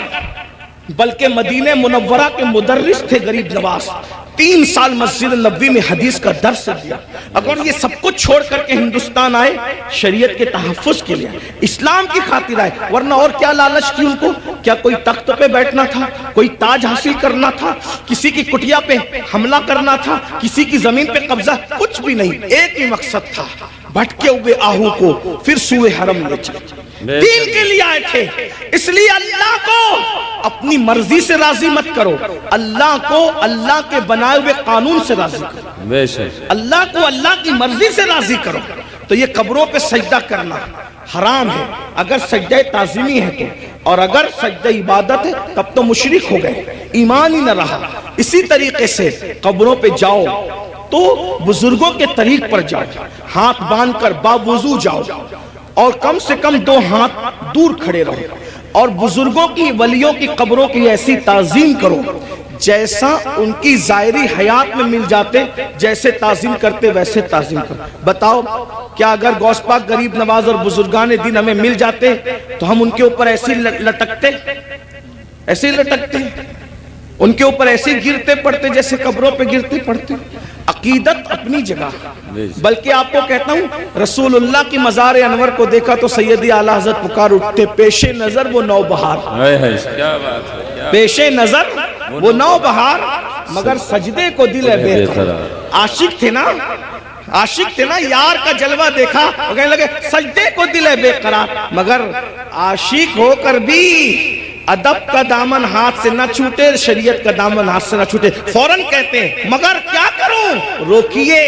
بلکہ مدینہ منورہ کے مدرس تھے غریب نواز، 3 سال مسجد نبوی میں حدیث کا درس دیا. اگر یہ سب کچھ چھوڑ کر کے ہندوستان آئے شریعت کے تحفظ کے لیے، اسلام کی خاطر آئے. ورنہ اور کیا لالچ تھی ان کو؟ کیا کوئی تخت پہ بیٹھنا تھا، کوئی تاج حاصل کرنا تھا، کسی کی کٹیا پہ حملہ کرنا تھا، کسی کی زمین پہ قبضہ؟ کچھ بھی نہیں. ایک ہی مقصد تھا، بھٹکے ہوئے آہو کو پھر سوئے حرم لے چلے. دین کے لیے آئے تھے. اس لیے اللہ کو اپنی مرضی سے راضی مت کرو، اللہ کو اللہ کے بنائے ہوئے قانون سے راضی کرو. بے شک. اللہ کو اللہ کی مرضی سے راضی کرو. تو یہ قبروں پہ سجدہ کرنا حرام ہے اگر سجدہ تعظیمی ہے تو، اور اگر سجدہ عبادت ہے تب تو مشرک ہو گئے، ایمان ہی نہ رہا. اسی طریقے سے قبروں پہ جاؤ تو بزرگوں کے طریق پر جاؤ، ہاتھ باندھ کر باوضو جاؤ، اور کم سے کم 2 ہاتھ دور کھڑے رہو، اور بزرگوں کی ولیوں کی قبروں کی ایسی تعظیم کرو جیسا ان کی ظاہری حیات میں مل جاتے. جیسے تعظیم کرتے ویسے تعظیم کرو. بتاؤ کیا اگر غوث پاک غریب نواز اور بزرگان دین ہمیں مل جاتے تو ہم ان کے اوپر ایسے لٹکتے، ایسے لٹکتے، ان کے اوپر ایسے گرتے پڑتے جیسے قبروں پہ گرتے پڑتے؟ عقیدت اپنی جگہ. بلکہ آپ کو کہتا ہوں رسول اللہ کی مزار انور کو دیکھا تو سیدی اعلیٰ حضرت پکار اٹھتے، پیش نظر وہ نو بہار. کیا بات ہے. پیش نظر وہ نو بہار مگر سجدے کو دل ہے بے قرار. عاشق تھے نا، عاشق تھے نا، یار کا جلوہ دیکھا کہنے لگے سجدے کو دل ہے بے قرار. مگر عاشق ہو کر بھی ادب کا دامن ہاتھ سے نہ چھوٹے، شریعت کا دامن ہاتھ سے نہ چھوٹے. فوراً کہتے ہیں مگر کیا کروں؟ روکیے،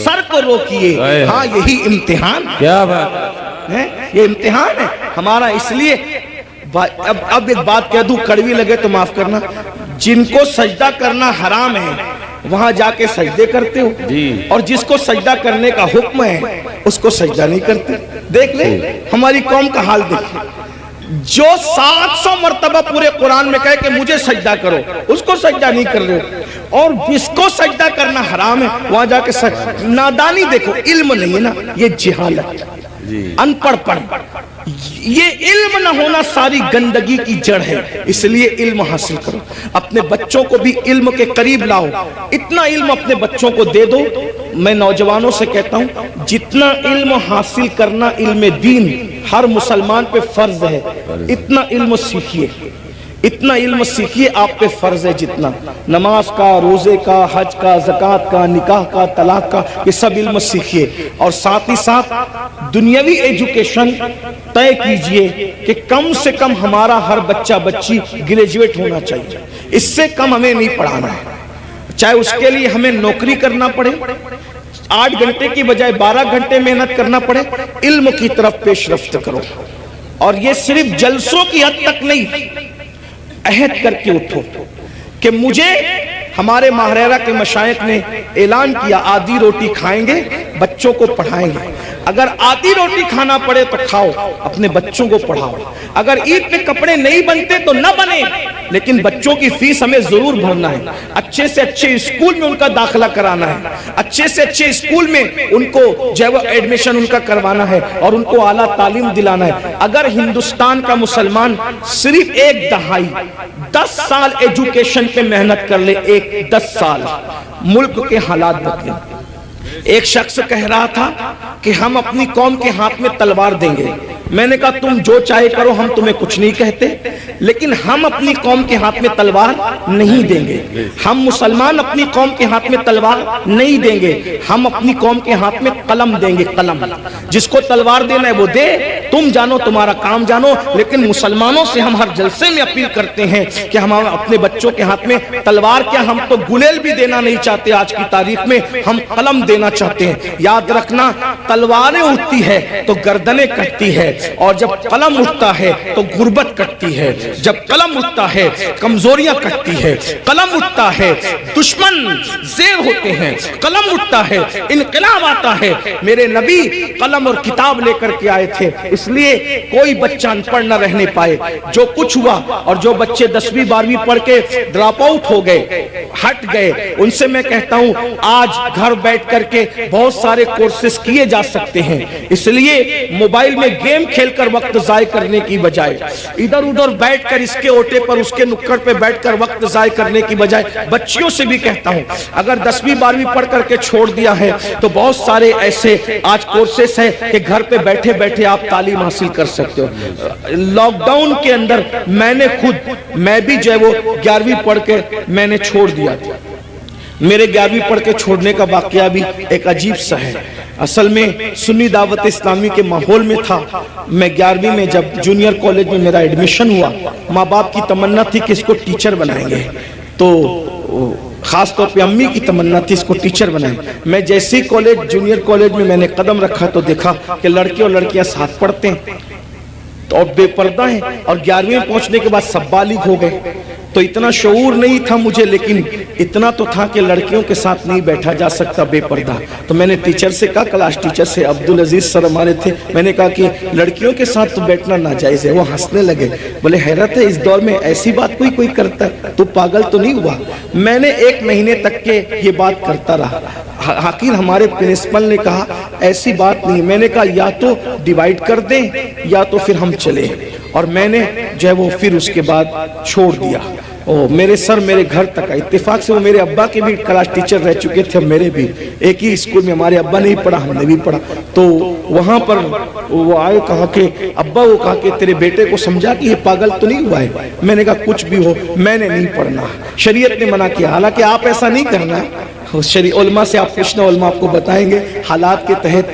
سر کو روکیے. ہاں یہی امتحان. کیا بات ہے، یہ امتحان ہے ہمارا. اس لیے اب ایک بات کہہ دوں، کڑوی لگے تو معاف کرنا. جن کو سجدہ کرنا حرام ہے وہاں جا کے سجدے کرتے ہو، اور جس کو سجدہ کرنے کا حکم ہے اس کو سجدہ نہیں کرتے. دیکھ لیں ہماری قوم کا حال دیکھیں. جو 700 مرتبہ پورے قرآن میں کہے کہ مجھے سجدہ کرو، اس کو سجدہ نہیں کر رہے ہو. اور جس کو سجدہ کرنا حرام ہے وہاں جا کے نادانی دیکھو. علم نہیں ہے نا، یہ جہالت، ان پڑھ پڑھ. یہ علم نہ ہونا ساری گندگی کی جڑ ہے. اس لیے علم حاصل کرو، اپنے بچوں کو بھی علم کے قریب لاؤ. اتنا علم اپنے بچوں کو دے دو. میں نوجوانوں سے کہتا ہوں جتنا علم حاصل کرنا علم دین ہر مسلمان پہ فرض ہے، اتنا علم سیکھیے، اتنا علم سیکھیے. آپ پہ فرض ہے جتنا نماز کا، روزے کا، حج کا، زکوٰۃ کا، نکاح کا، طلاق کا، یہ سب علم سیکھیے. اور ساتھ ہی ساتھ دنیاوی ایجوکیشن طے کیجئے کہ کم سے کم ہمارا ہر بچہ بچی گریجویٹ ہونا چاہیے. اس سے کم ہمیں نہیں پڑھانا ہے. چاہے اس کے لیے ہمیں نوکری کرنا پڑے، 8 گھنٹے کی بجائے 12 گھنٹے محنت کرنا پڑے. علم کی طرف پیش رفت کرو. اور یہ صرف جلسوں کی حد تک نہیں، عہد کر کے اٹھو کہ مجھے، ہمارے ماہرہ کے مشائخ نے اعلان کیا آدھی روٹی کھائیں گے، بچوں کو پڑھائیں گے. اگر آدھی روٹی کھانا پڑے تو کھاؤ، اپنے بچوں کو پڑھاؤ. اگر عید پہ کپڑے نہیں بنتے تو نہ بنے، لیکن بچوں کی فیس ہمیں ضرور بھرنا ہے. اچھے سے اچھے اسکول میں ان کا داخلہ کرانا ہے، اچھے سے اچھے اسکول میں ان کو جو ہے ایڈمیشن ان کا کروانا ہے، اور ان کو اعلیٰ تعلیم دلانا ہے. اگر ہندوستان کا مسلمان صرف 1 دہائی 10 سال ایجوکیشن پہ محنت کر لے، 10 سال، ملک کے حالات بدلیں. ایک شخص کہہ رہا تھا کہ ہم اپنی قوم کے ہاتھ میں تلوار دیں گے، میں نے کہا تم جو چاہے کرو، ہم تمہیں کچھ نہیں کہتے، لیکن ہم اپنی قوم کے ہاتھ میں تلوار نہیں دیں گے۔ ہم مسلمان اپنی قوم کے ہاتھ میں تلوار نہیں دیں گے، ہم اپنی قوم کے ہاتھ میں قلم دیں گے۔ قلم، جس کو تلوار دینا ہے وہ دے، تم جانو، تمہارا کام جانو۔ لیکن مسلمانوں سے ہم ہر جلسے میں اپیل کرتے ہیں کہ ہم اپنے بچوں کے ہاتھ میں تلوار کیا، ہم تو گلیل بھی دینا نہیں چاہتے آج کی تاریخ میں، ہم قلم دینا چاہتے ہیں۔ یاد رکھنا، تلواریں اٹھتی ہے تو گردنیں کٹتی ہے، اور جب قلم اٹھتا ہے تو غربت کٹتی ہے۔ جب قلم اٹھتا ہے کمزوریاں کٹتی ہے، قلم اٹھتا ہے دشمن زیر ہوتے ہیں، قلم اٹھتا ہے انقلاب آتا ہے۔ میرے نبی قلم اور کتاب لے کر کے آئے تھے، اس لیے کوئی بچہ ان پڑھ نہ رہنے پائے۔ جو کچھ ہوا، اور جو بچے 10ویں 12ویں پڑھ کے ڈراپ آؤٹ ہو گئے، ہٹ گئے، ان سے میں کہتا ہوں آج گھر بیٹھ کر کے بہت سارے کورسز کیے جا سکتے ہیں۔ اس لیے موبائل میں گیم کھیل کر وقت ضائع کرنے کی بجائے، ادھر ادھر بیٹھ کر اس کے اوٹے پر اس کے نکڑ پہ بیٹھ کر وقت ضائع کرنے کی بجائے، بچیوں سے بھی کہتا ہوں اگر 10ویں 12ویں پڑھ کر کے چھوڑ دیا ہے تو بہت سارے ایسے آج کورسز ہیں کہ گھر پہ بیٹھے بیٹھے آپ تعلیم حاصل کر سکتے ہو۔ لاک ڈاؤن کے اندر میں بھی جو ہے وہ 11ویں پڑھ کے میں نے چھوڑ دیا تھا۔ میرے 11ویں پڑھ کے چھوڑنے کا واقعہ بھی ایک عجیب سا ہے۔ اصل میں سنی دعوت اسلامی کے ماحول میں تھا۔ میں 11ویں میں جب جونیئر کالج میں میرا ایڈمیشن ہوا، ماں باپ کی تمنا تھی کہ اس کو ٹیچر بنائیں گے، تو خاص طور پہ امی کی تمنا تھی اس کو ٹیچر بنائیں۔ میں جیسے ہی جونیئر کالج میں نے قدم رکھا تو دیکھا کہ لڑکے اور لڑکیاں ساتھ پڑھتے ہیں اور بے پردہ ہیں، اور 11ویں پہنچنے کے بعد سب بالغ ہو گئے۔ تو اتنا شعور نہیں تھا مجھے، لیکن اتنا تو تھا کہ لڑکیوں کے ساتھ نہیں بیٹھا جا سکتا بے پردہ۔ تو میں نے ٹیچر سے کہا، کلاس ٹیچر سے، عبدالعزیز سر ہمارے تھے، میں نے کہا کہ لڑکیوں کے ساتھ تو بیٹھنا ناجائز ہے۔ وہ ہنسنے لگے، بولے حیرت ہے اس دور میں ایسی بات کوئی کرتا ہے، تو پاگل تو نہیں ہوا؟ میں نے 1 مہینے تک کے یہ بات کرتا رہا۔ آخر ہمارے پرنسپل نے کہا ایسی بات نہیں۔ میں نے کہا یا تو ڈیوائیڈ کر دیں یا تو پھر ہم چلیں، اور میں نے جو ہے وہ پھر اس کے بعد چھوڑ دیا۔ میرے سر میرے گھر تک آئے، اتفاق سے وہ میرے ابا کے بھی کلاس ٹیچر رہ چکے تھے، میرے بھی ایک ہی اسکول میں، ہمارے ابا نے ہی پڑھا، ہم نے بھی پڑھا۔ تو وہاں پر وہ آئے، کہا کہ ابا، وہ کہا کہ تیرے بیٹے کو سمجھا کہ یہ پاگل تو نہیں ہوا ہے؟ میں نے کہا کچھ بھی ہو میں نے نہیں پڑھنا، شریعت نے منع کیا۔ حالانکہ آپ ایسا نہیں کرنا، علماء سے آپ پوچھنا، علماء آپ کو بتائیں گے حالات کے تحت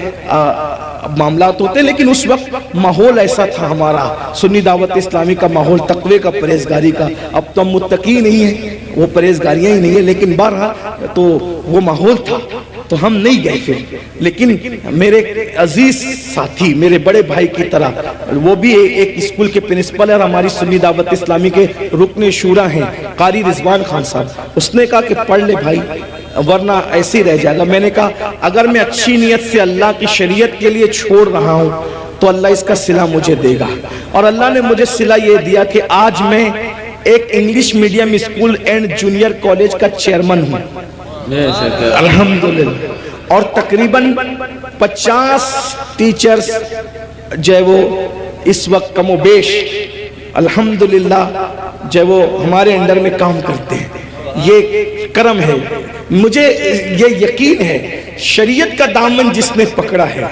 معاملات ہوتے ہیں، لیکن اس وقت ماحول ایسا تھا ہمارا سنی دعوت اسلامی کا ماحول، تقوی کا، پرہیزگاری کا۔ اب تو ہم متقی نہیں ہیں، وہ پرہیزگاریاں ہی نہیں ہیں، لیکن بہرحال تو وہ ماحول تھا، تو ہم نہیں گئے پھر۔ لیکن میرے عزیز ساتھی، میرے بڑے بھائی کی طرح، وہ بھی ایک اسکول کے پرنسپل ہے اور ہماری سنی دعوت اسلامی کے رکن شورا ہیں، قاری رضوان خان صاحب، اس نے کہا کہ پڑھ لے بھائی ورنہ ایسے ہی رہ جائے گا۔ میں نے کہا اگر میں اچھی نیت سے اللہ کی شریعت کے لیے چھوڑ رہا ہوں تو اللہ اس کا صلہ مجھے دے گا، اور اللہ نے مجھے صلہ یہ دیا کہ آج میں ایک English medium school and junior college کا چیئرمین ہوں، الحمدللہ، اور تقریباً 50 ٹیچرز جو ہے وہ اس وقت کم و بیش الحمدللہ جو ہے وہ ہمارے انڈر میں کام کرتے ہیں۔ یہ کرم ہے، مجھے یہ یقین ہے شریعت کا دامن جس نے پکڑا ہے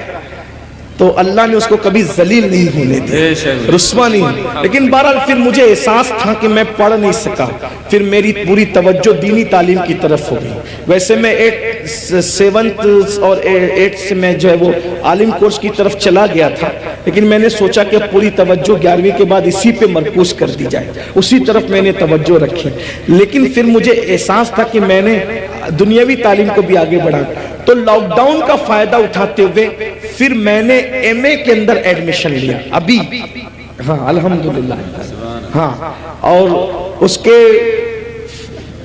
تو اللہ نے اس کو کبھی ذلیل نہیں ہونے دیا، رسوا نہیں۔ لیکن بہرحال پھر مجھے احساس تھا کہ میں پڑھ نہیں سکا، پھر میری پوری توجہ دینی تعلیم کی طرف ہو گئی۔ ویسے میں 7th اور 8th سے میں جو ہے وہ عالم کورس کی طرف چلا گیا تھا، لیکن میں نے سوچا کہ پوری توجہ 11ویں کے بعد اسی پہ مرکوز کر دی جائے، اسی طرف میں نے توجہ رکھی۔ لیکن پھر مجھے احساس تھا کہ میں نے دنیاوی تعلیم کو بھی آگے بڑھا، تو لاک ڈاؤن کا فائدہ اٹھاتے ہوئے پھر میں نے ایم اے کے اندر ایڈمیشن لیا ابھی، ہاں الحمدللہ، ہاں، اور اس کے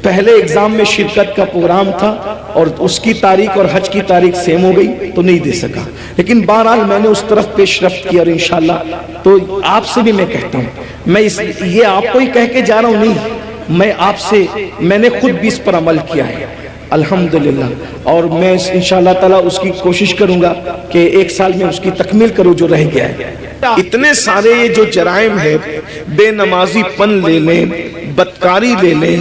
پہلے اگزام میں شرکت کا پروگرام تھا اور اس کی تاریخ اور حج کی تاریخ سیم ہو گئی تو نہیں دے سکا، لیکن بہرحال میں نے اس طرف پیش رفت کی، اور انشاءاللہ تو آپ سے بھی میں کہتا ہوں، میں یہ آپ کو ہی کہہ کے جا رہا ہوں نہیں، میں آپ سے، میں نے خود بھی اس پر عمل کیا ہے الحمدللہ، اور میں انشاءاللہ تعالیٰ اس کی کوشش کروں گا کہ 1 سال میں اس کی تکمیل کروں جو رہ گیا ہے۔ اتنے سارے یہ جو جرائم ہے، بے نمازی پن لے لیں، بدکاری لے لیں،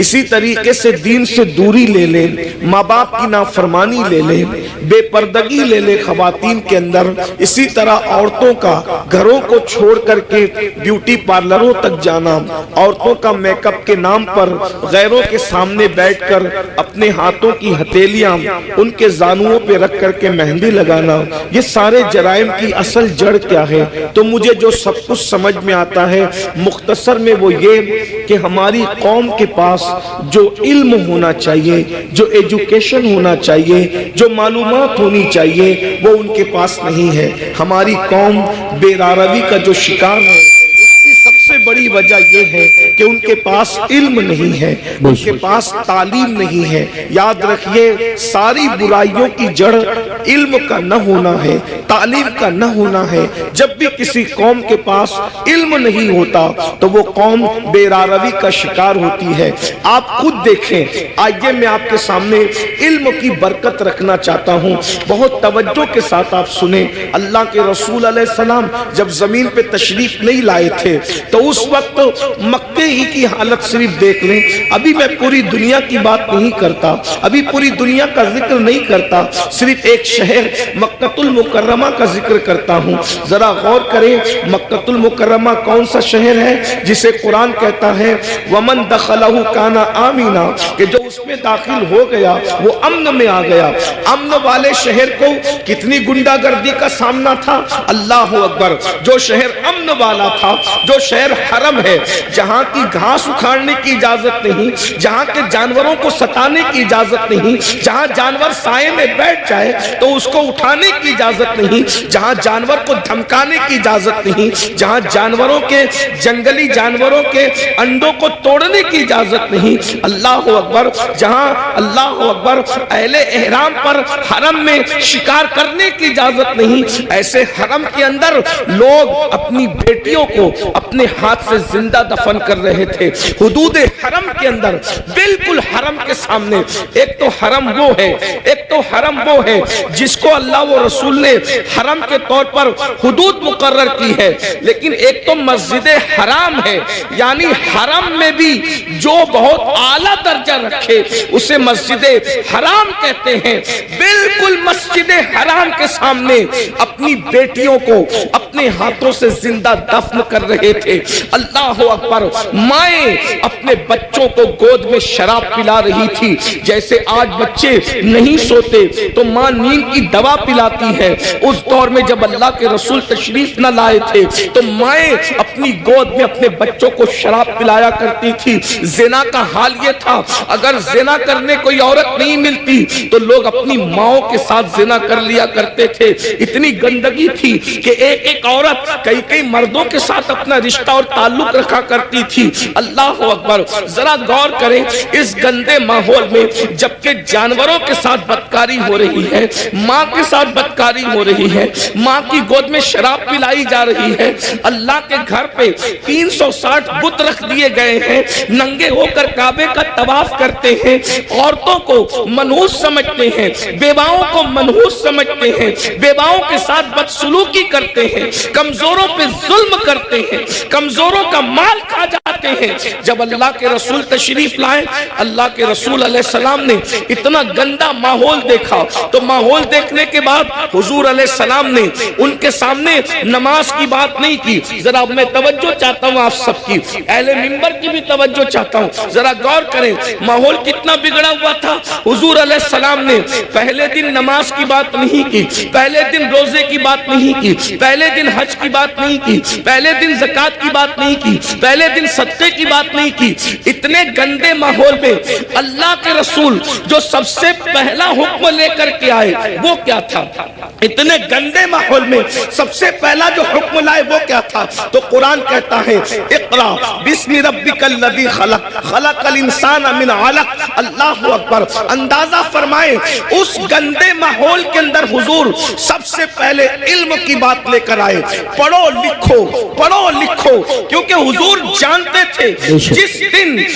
اسی طریقے سے دین سے دوری لے لیں، ماں باپ کی نافرمانی لے لیں، بے پردگی لے لیں خواتین کے اندر، اسی طرح عورتوں کا گھروں کو چھوڑ کر کے بیوٹی پارلروں تک جانا، عورتوں کا میک اپ کے نام پر غیروں کے سامنے بیٹھ کر اپنے ہاتھوں کی ہتھیلیاں ان کے زانوؤں پہ رکھ کر کے مہندی لگانا، یہ سارے جرائم کی اصل جڑ کیا ہے؟ تو مجھے جو سب کچھ سمجھ میں آتا ہے مختصر میں وہ یہ کہ ہماری قوم کے پاس جو علم ہونا چاہیے، جو ایجوکیشن ہونا چاہیے، جو معلومات ہونی چاہیے، وہ ان کے پاس نہیں ہے۔ ہماری قوم بے راروی کا جو شکار ہے، اس کی سب سے بڑی وجہ یہ ہے کہ ان کے پاس علم نہیں ہے، ان کے پاس تعلیم نہیں ہے۔ یاد رکھیے ساری برائیوں کی جڑ علم کا نہ ہونا ہے، تعلیم کا نہ ہونا ہے۔ جب بھی کسی قوم کے پاس علم نہیں ہوتا تو وہ قوم بے راروی کا شکار ہوتی ہے۔ آپ خود دیکھیں، آئیے میں آپ کے سامنے علم کی برکت رکھنا چاہتا ہوں، بہت توجہ کے ساتھ آپ سنیں۔ اللہ کے رسول علیہ السلام جب زمین پہ تشریف نہیں لائے تھے تو اس وقت مکے ہی کی حالت صرف دیکھ لیں۔ ابھی میں پوری دنیا کی بات نہیں کرتا، ابھی پوری دنیا کا ذکر نہیں کرتا، صرف ایک شہر مکہ المکرمہ کا ذکر کرتا ہوں۔ ذرا غور کریں، مکہ المکرمہ کون سا شہر ہے جسے قرآن کہتا ہے وَمَن دَخَلَهُ كَانَ آمِنًا، کہ جو اس میں داخل ہو گیا وہ امن میں آ گیا۔ امن والے شہر کو کتنی گنڈا گردی کا سامنا تھا، اللہ اکبر۔ جو شہر امن والا تھا، جو شہر حرم ہے، جہاں کی گھاس اکھاڑنے کی اجازت نہیں، جہاں کے جانوروں کو ستانے کی اجازت نہیں، جہاں جانور سائے میں بیٹھ جائے تو اس کو اٹھانے کی اجازت نہیں، جہاں جانور کو دھمکانے کی اجازت نہیں، جہاں جانوروں کے جنگلی جانوروں کے انڈوں کو توڑنے کی اجازت نہیں، اللہ اکبر، جہاں اللہ اکبر اہل احرام پر حرم میں شکار کرنے کی اجازت نہیں، ایسے حرم کے اندر لوگ اپنی بیٹیوں کو اپنے ہاتھ سے زندہ دفن کر رہے تھے۔ حدود حرم کے اندر، بالکل حرم کے سامنے، ایک تو حرم وہ ہے، ایک تو حرم وہ ہے جس کو اللہ و رسول نے حرم کے طور پر حدود مقرر کی ہے، لیکن ایک تو مسجد حرام ہے، یعنی حرم میں بھی جو بہت اعلیٰ درجہ رکھے اسے مسجد حرام کہتے ہیں۔ بالکل مسجد حرام کے سامنے اپنی بیٹیوں کو اپنے ہاتھوں سے زندہ دفن کر رہے تھے۔ اللہ اکبر، مائیں اپنے بچوں کو گود میں شراب پلا رہی تھی، جیسے آج بچے نہیں سوتے تو ماں نیند کی دوا پلاتی ہے، اس دور میں جب اللہ کے رسول تشریف نہ لائے تھے تو مائیں اپنی گود میں اپنے بچوں کو شراب پلایا کرتی تھی۔ زنا کا حال یہ تھا، اگر زنا کرنے کوئی عورت نہیں ملتی تو لوگ اپنی ماؤں کے ساتھ زنا کر لیا کرتے تھے۔ اتنی گندگی تھی کہ ایک ایک عورت کئی کئی مردوں کے ساتھ اپنا رشتہ اور تعلق رکھا کرتی تھی۔ اللہ اکبر، ذرا غور کریں اس گندے ماحول میں جبکہ جانوروں کے ساتھ بدکاری ہو رہی ہے، ماں کے ساتھ بدکاری ہو رہی ہے، ماں کی گود میں شراب پلائی جا رہی ہے، اللہ کے گھر پہ 360 بت رکھ دیے گئے ہیں، ننگے ہو کر کعبے کا طواف کرتے ہیں، عورتوں کو منحوس سمجھتے ہیں، بیواؤں کو منحوس سمجھتے ہیں، بیواؤں کے ساتھ بدسلوکی کرتے ہیں، کمزوروں پہ ظلم کرتے ہیں، کمزوروں کا مال کھا جاتے ہیں۔ جب اللہ کے رسول تشریف لائے، اللہ کے رسول علیہ السلام نے اتنا گندا ماحول دیکھا تو ماحول دیکھنے کے بعد حضور علیہ السلام نے ان کے سامنے نماز کی بات نہیں کی۔ ذرا میں توجہ چاہتا ہوں آپ سب کی، اہل منبر کی بھی توجہ چاہتا ہوں، ذرا غور کریں ماحول کتنا بگڑا ہوا تھا۔ حضور علیہ السلام نے پہلے دن نماز کی بات نہیں کی، پہلے دن روزے کی بات نہیں کی، پہلے دن حج کی بات نہیں کی، پہلے دن زکوٰۃ کی بات نہیں کی، پہلے دن صدقے کی بات نہیں کی۔ اتنے گندے ماحول میں اللہ کے رسول جو سب سے پہلا حکم لے کر کے آئے وہ کیا تھا؟ اتنے گندے ماحول میں سب سے پہلا جو حکم لائے وہ کیا تھا؟ تو قرآن کہتا ہے اقرا بسم ربک الذی خلق خلق الانسان من علق۔ اللہ اکبر، اندازہ فرمائیں اس گندے ماحول کے اندر حضور سب سے پہلے علم کی بات لے کر آئے، پڑھو لکھو، پڑھو لکھو، کیونکہ حضور جانتے تھے جس دن